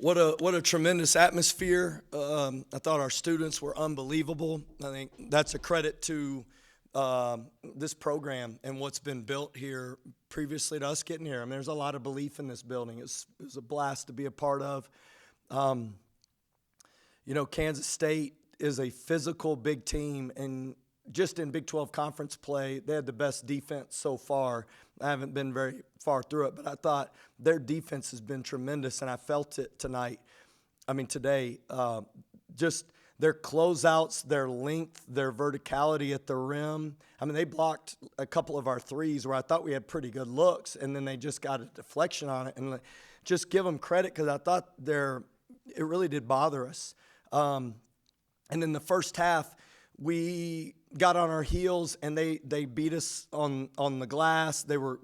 What a tremendous atmosphere. I thought our students were unbelievable. I think that's a credit to this program and what's been built here previously to us getting here. I mean, there's a lot of belief in this building. It was a blast to be a part of. Kansas State is a physical big team, and just in Big 12 conference play, they had the best defense so far. I haven't been very far through it, but I thought their defense has been tremendous, and I felt it today. Just their closeouts, their length, their verticality at the rim. I mean, they blocked a couple of our threes where I thought we had pretty good looks, and then they just got a deflection on it. And just give them credit because I thought it really did bother us. And in the first half, we got on our heels and they beat us on the glass. They were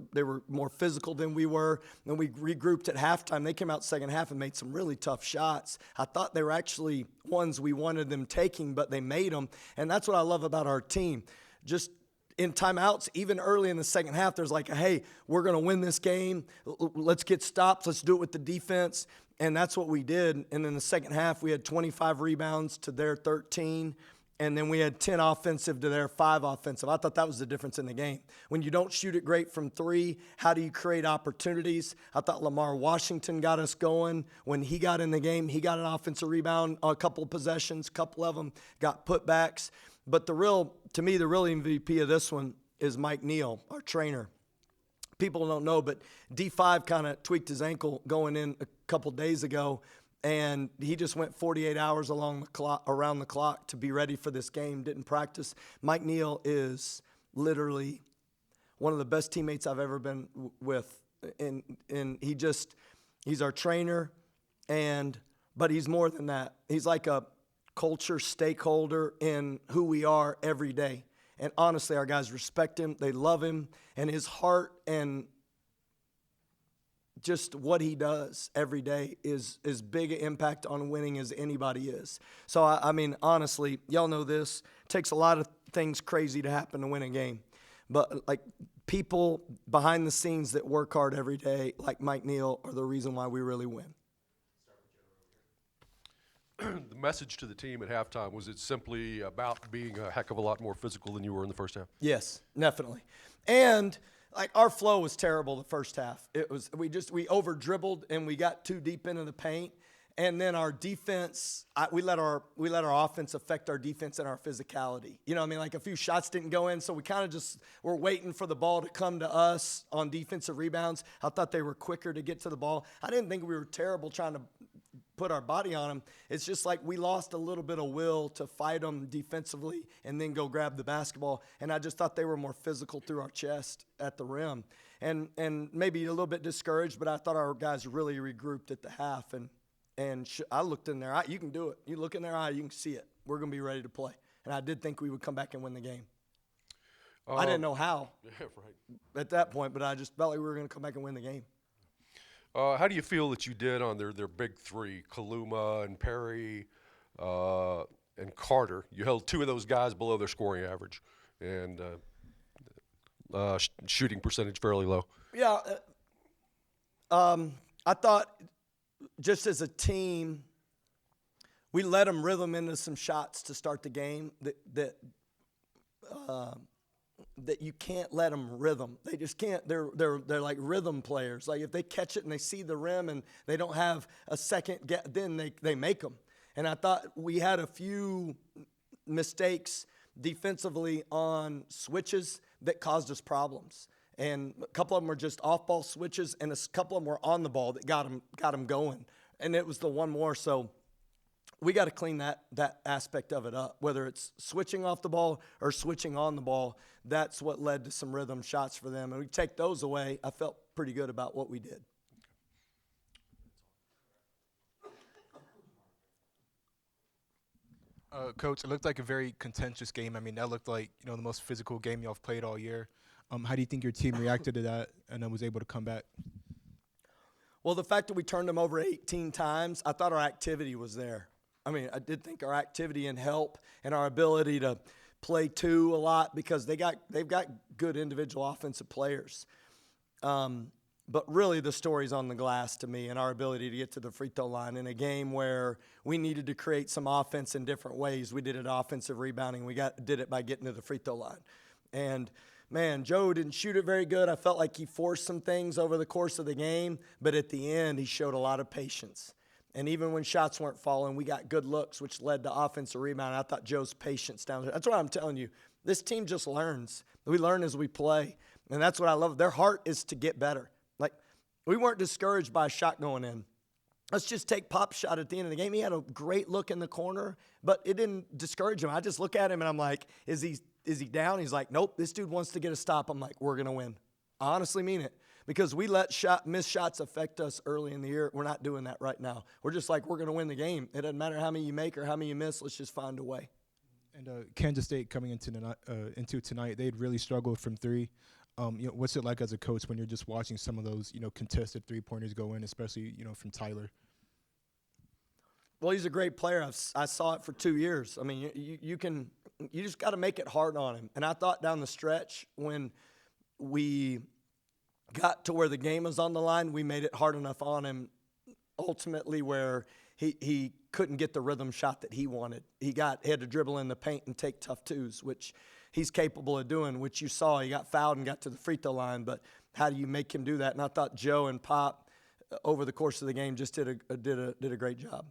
more physical than we were. Then we regrouped at halftime. They came out second half and made some really tough shots. I thought they were actually ones we wanted them taking, but they made them. And that's what I love about our team. Just in timeouts, even early in the second half, there's like, hey, we're going to win this game. Let's get stops. Let's do it with the defense. And that's what we did. And in the second half, we had 25 rebounds to their 13. And then we had 10 offensive to their 5 offensive. I thought that was the difference in the game. When you don't shoot it great from 3, how do you create opportunities? I thought Lamar Washington got us going. When he got in the game, he got an offensive rebound, a couple of possessions, a couple of them got putbacks. But the real MVP of this one is Mike Neal, our trainer. People don't know, but D5 kind of tweaked his ankle going in a couple days ago. And he just went 48 hours around the clock to be ready for this game, didn't practice. Mike Neal is literally one of the best teammates I've ever been with. And he's our trainer, but he's more than that. He's like a culture stakeholder in who we are every day. And honestly, our guys respect him. They love him. And his heart and just what he does every day is as big an impact on winning as anybody is. So, I mean, honestly, y'all know this. It takes a lot of things crazy to happen to win a game. But, like, people behind the scenes that work hard every day, like Mike Neal, are the reason why we really win. The message to the team at halftime, was it simply about being a heck of a lot more physical than you were in the first half? Yes, definitely. And our flow was terrible the first half. We over dribbled and we got too deep into the paint, and then our defense, we let our offense affect our defense and our physicality. You know what I mean? Like a few shots didn't go in, so we kind of just were waiting for the ball to come to us on defensive rebounds. I thought they were quicker to get to the ball. I didn't think we were terrible trying to put our body on them. It's just like we lost a little bit of will to fight them defensively and then go grab the basketball. And I just thought they were more physical through our chest at the rim. And maybe a little bit discouraged, but I thought our guys really regrouped at the half. And I looked in their eye. You can do it. You look in their eye, you can see it. We're going to be ready to play. And I did think we would come back and win the game. I didn't know how at that point, but I just felt like we were going to come back and win the game. How do you feel that you did on their big 3, Kaluma and Perry and Carter? You held 2 of those guys below their scoring average, and shooting percentage fairly low. Yeah. I thought just as a team, we let them rhythm into some shots to start the game that you can't let them rhythm. They just can't. They're like rhythm players. Like if they catch it and they see the rim and they don't have a second then they make them. And I thought we had a few mistakes defensively on switches that caused us problems. And a couple of them were just off-ball switches, and a couple of them were on the ball that got them going. And it was the one more. So we got to clean that aspect of it up, whether it's switching off the ball or switching on the ball. That's what led to some rhythm shots for them. And we take those away, I felt pretty good about what we did. Coach, it looked like a very contentious game. I mean, that looked like, the most physical game y'all have played all year. How do you think your team reacted to that and then was able to come back? Well, the fact that we turned them over 18 times, I thought our activity was there. I mean, I did think our activity and help and our ability to play 2 a lot because they've got good individual offensive players. But really, the story's on the glass to me and our ability to get to the free throw line in a game where we needed to create some offense in different ways. We did it offensive rebounding. We did it by getting to the free throw line. And, man, Joe didn't shoot it very good. I felt like he forced some things over the course of the game. But at the end, he showed a lot of patience. And even when shots weren't falling, we got good looks, which led to offensive rebound. I thought Joe's patience down there. That's what I'm telling you. This team just learns. We learn as we play. And that's what I love. Their heart is to get better. Like, we weren't discouraged by a shot going in. Let's just take Pop's shot at the end of the game. He had a great look in the corner, but it didn't discourage him. I just look at him and I'm like, is he down? He's like, nope, this dude wants to get a stop. I'm like, we're going to win. I honestly mean it, because we let missed shots affect us early in the year. We're not doing that right now. We're just like, we're going to win the game. It doesn't matter how many you make or how many you miss. Let's just find a way. And Kansas State coming into tonight, they'd really struggled from three. What's it like as a coach when you're just watching some of those, contested three-pointers go in, especially, from Tyler? Well, he's a great player. I saw it for 2 years. I mean, you just got to make it hard on him. And I thought down the stretch when we got to where the game was on the line, we made it hard enough on him ultimately where he couldn't get the rhythm shot that he wanted. He had to dribble in the paint and take tough twos, which he's capable of doing, which you saw. He got fouled and got to the free throw line, but how do you make him do that? And I thought Joe and Pop over the course of the game just did a great job.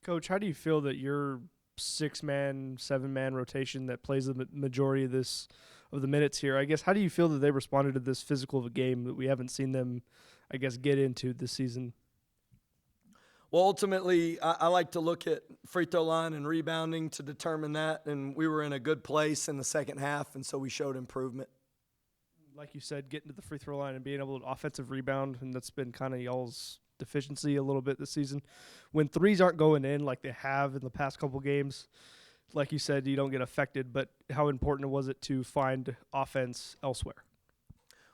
Coach, how do you feel that your 6-man, 7-man rotation that plays the majority of the minutes here, I guess, how do you feel that they responded to this physical of a game that we haven't seen them, I guess, get into this season? Well, ultimately, I like to look at free throw line and rebounding to determine that, and we were in a good place in the second half, and so we showed improvement. Like you said, getting to the free throw line and being able to offensive rebound, and that's been kind of y'all's deficiency a little bit this season. When threes aren't going in like they have in the past couple games, like you said, you don't get affected, but how important was it to find offense elsewhere?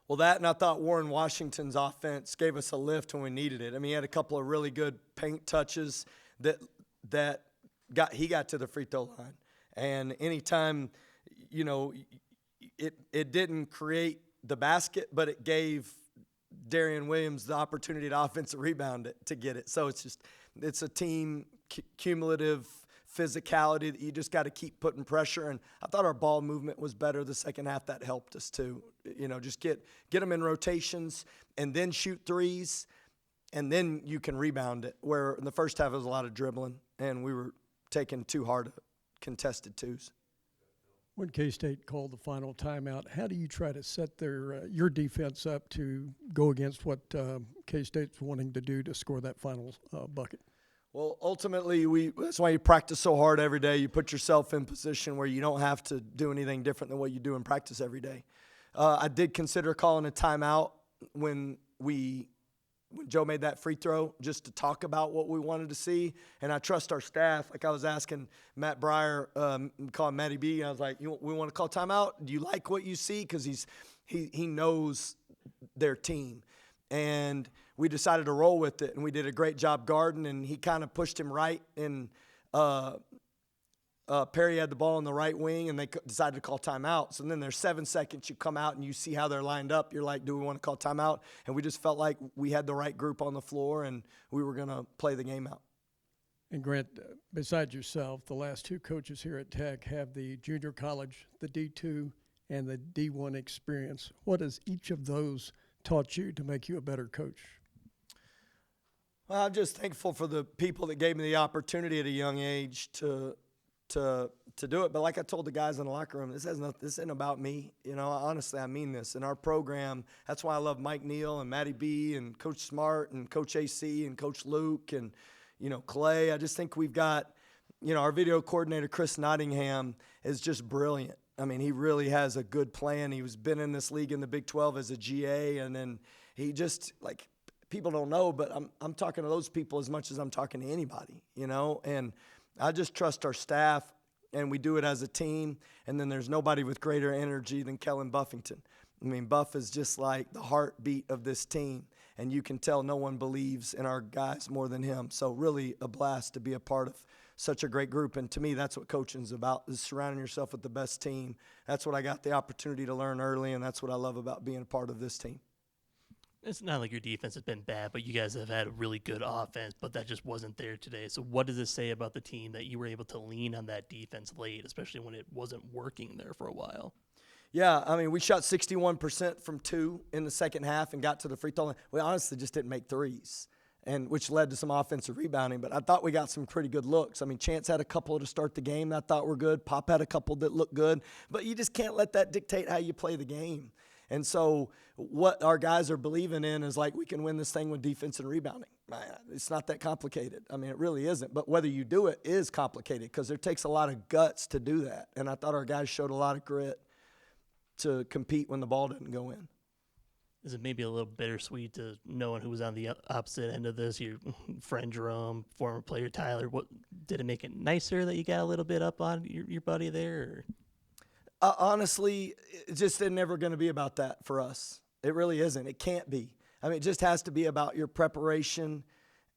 Well, that, and I thought Warren Washington's offense gave us a lift when we needed it. I mean, he had a couple of really good paint touches that he got to the free throw line. And anytime, it didn't create the basket, but it gave Daren Williams the opportunity to offensive rebound it to get it. So it's a team cumulative physicality that you just got to keep putting pressure. And I thought our ball movement was better the second half. That helped us too. Just get them in rotations and then shoot threes, and then you can rebound it. Where in the first half it was a lot of dribbling, and we were taking too hard contested twos. When K-State called the final timeout, how do you try to set your defense up to go against what K-State's wanting to do to score that final bucket? Well, ultimately, that's why you practice so hard every day. You put yourself in position where you don't have to do anything different than what you do in practice every day. I did consider calling a timeout when Joe made that free throw just to talk about what we wanted to see. And I trust our staff. Like I was asking Matt Breyer, calling Matty B, and I was like, we want to call timeout? Do you like what you see? Because he knows their team. And we decided to roll with it, and we did a great job guarding, and he kind of pushed him right, and Perry had the ball in the right wing, and they decided to call timeout. So then there's 7 seconds. You come out, and you see how they're lined up. You're like, do we want to call timeout? And we just felt like we had the right group on the floor, and we were going to play the game out. And Grant, besides yourself, the last 2 coaches here at Tech have the junior college, the D2, and the D1 experience. What has each of those taught you to make you a better coach? Well, I'm just thankful for the people that gave me the opportunity at a young age to do it. But like I told the guys in the locker room, this isn't about me. Honestly, I mean this. In our program, that's why I love Mike Neal and Matty B and Coach Smart and Coach AC and Coach Luke and, Clay. I just think we've got, our video coordinator, Chris Nottingham, is just brilliant. I mean, he really has a good plan. He was been in this league in the Big 12 as a GA, and then he just, like, people don't know, but I'm talking to those people as much as I'm talking to anybody, and I just trust our staff, and we do it as a team, and then there's nobody with greater energy than Kellen Buffington. I mean, Buff is just like the heartbeat of this team, and you can tell no one believes in our guys more than him. So really a blast to be a part of such a great group. And to me, that's what coaching is about, is surrounding yourself with the best team. That's what I got the opportunity to learn early, and that's what I love about being a part of this team. It's not like your defense has been bad, but you guys have had a really good offense, but that just wasn't there today. So what does it say about the team that you were able to lean on that defense late, especially when it wasn't working there for a while? Yeah, I mean, we shot 61% from 2 in the second half and got to the free throw line. We honestly just didn't make threes, and which led to some offensive rebounding. But I thought we got some pretty good looks. I mean, Chance had a couple to start the game that I thought were good. Pop had a couple that looked good. But you just can't let that dictate how you play the game. And so what our guys are believing in is like we can win this thing with defense and rebounding. It's not that complicated. I mean, it really isn't. But whether you do it is complicated because it takes a lot of guts to do that. And I thought our guys showed a lot of grit to compete when the ball didn't go in. Is it maybe a little bittersweet to knowing who was on the opposite end of this? Your friend Jerome, former player Tyler. What did it make it nicer that you got a little bit up on your buddy there? Or? Honestly, it's just never going to be about that for us. It really isn't. It can't be. I mean, it just has to be about your preparation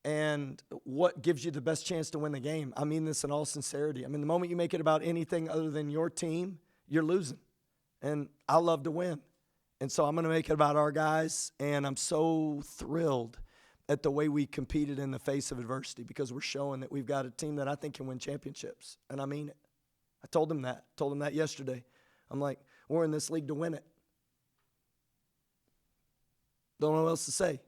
and what gives you the best chance to win the game. I mean this in all sincerity. I mean, the moment you make it about anything other than your team, you're losing. And I love to win. And so I'm going to make it about our guys, and I'm so thrilled at the way we competed in the face of adversity because we're showing that we've got a team that I think can win championships, and I mean it. I told them that yesterday. I'm like, we're in this league to win it. Don't know what else to say.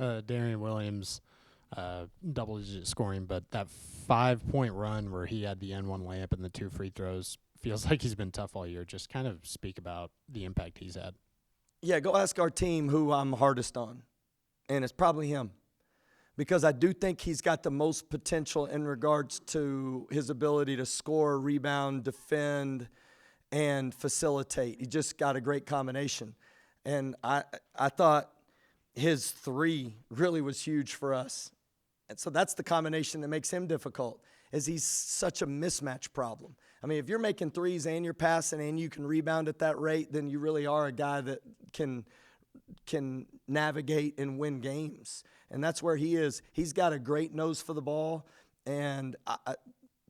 Daren Williams, double-digit scoring, but that 5-point run where he had the N1 layup and the 2 free throws feels like he's been tough all year. Just kind of speak about the impact he's had. Yeah, go ask our team who I'm hardest on, and it's probably him. Because I do think he's got the most potential in regards to his ability to score, rebound, defend, and facilitate. He just got a great combination. And I thought his 3 really was huge for us. And so that's the combination that makes him difficult, is he's such a mismatch problem. I mean, if you're making threes and you're passing and you can rebound at that rate, then you really are a guy that can navigate and win games. And that's where he is. He's got a great nose for the ball, and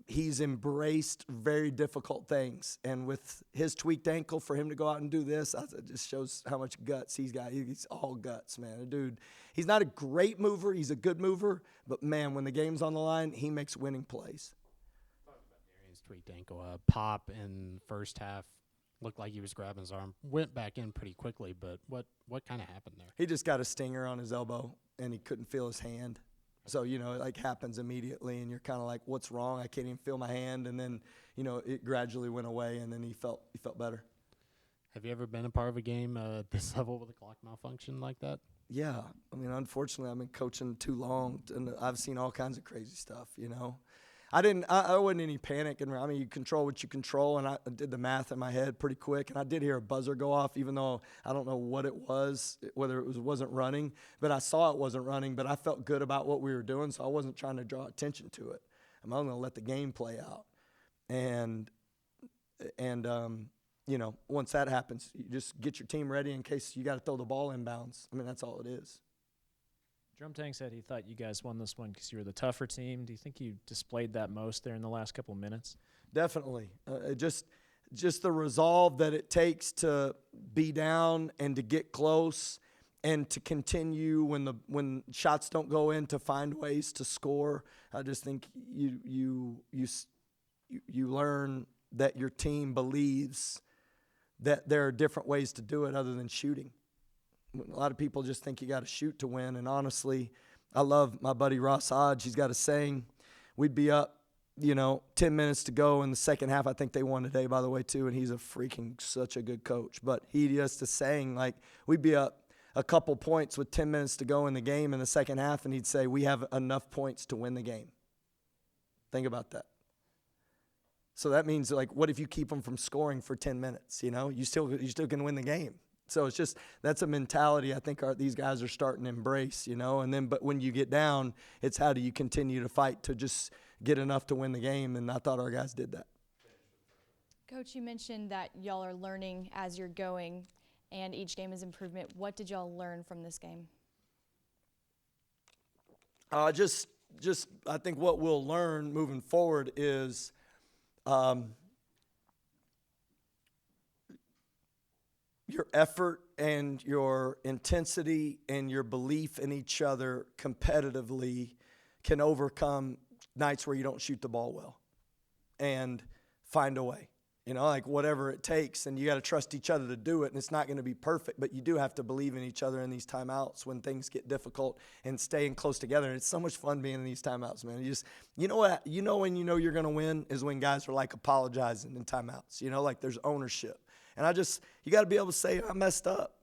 he's embraced very difficult things. And with his tweaked ankle, for him to go out and do this, it just shows how much guts he's got. He's all guts, man. Dude, he's not a great mover. He's a good mover. But, man, when the game's on the line, he makes winning plays. Talk about Darian's tweaked ankle. Pop in first half looked like he was grabbing his arm. Went back in pretty quickly, but what kind of happened there? He just got a stinger on his elbow, and he couldn't feel his hand. So, it like happens immediately, and you're kind of like, what's wrong? I can't even feel my hand. And then, it gradually went away, and then he felt better. Have you ever been a part of a game at this level with a clock malfunction like that? Yeah. I mean, unfortunately, I've been coaching too long, and I've seen all kinds of crazy stuff, I wasn't any panic. And I mean, you control what you control, and I did the math in my head pretty quick, and I did hear a buzzer go off, even though I don't know what it was, whether it wasn't running, but I saw it wasn't running, but I felt good about what we were doing, so I wasn't trying to draw attention to it. I'm going to let the game play out. And once that happens, you just get your team ready in case you got to throw the ball inbounds. I mean, that's all it is. Drum Tank said he thought you guys won this one because you were the tougher team. Do you think you displayed that most there in the last couple of minutes? Definitely. Just the resolve that it takes to be down and to get close and to continue when shots don't go in, to find ways to score. I just think you learn that your team believes that there are different ways to do it other than shooting. A lot of people just think you got to shoot to win, and honestly, I love my buddy Ross Hodge. He's got a saying, we'd be up, 10 minutes to go in the second half. I think they won today, by the way, too, and he's a freaking such a good coach. But he just is saying, like, we'd be up a couple points with 10 minutes to go in the game in the second half, and he'd say, we have enough points to win the game. Think about that. So that means, like, what if you keep them from scoring for 10 minutes, You still can win the game. So it's just, that's a mentality I think these guys are starting to embrace, and then, but when you get down, it's how do you continue to fight to just get enough to win the game, and I thought our guys did that. Coach, you mentioned that y'all are learning as you're going, and each game is improvement. What did y'all learn from this game? Just I think what we'll learn moving forward is your effort and your intensity and your belief in each other competitively can overcome nights where you don't shoot the ball well and find a way. You know, like whatever it takes, and you got to trust each other to do it, and it's not going to be perfect, but you do have to believe in each other in these timeouts when things get difficult and staying close together. And it's so much fun being in these timeouts, man. You know what? You know when you know you're going to win is when guys are like apologizing in timeouts. You know, like there's ownership. And you got to be able to say, I messed up.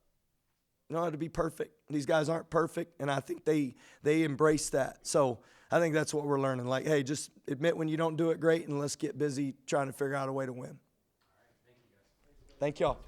You know, to be perfect. These guys aren't perfect, and I think they embrace that. So I think that's what we're learning. Like, hey, just admit when you don't do it great, and let's get busy trying to figure out a way to win. Thank y'all.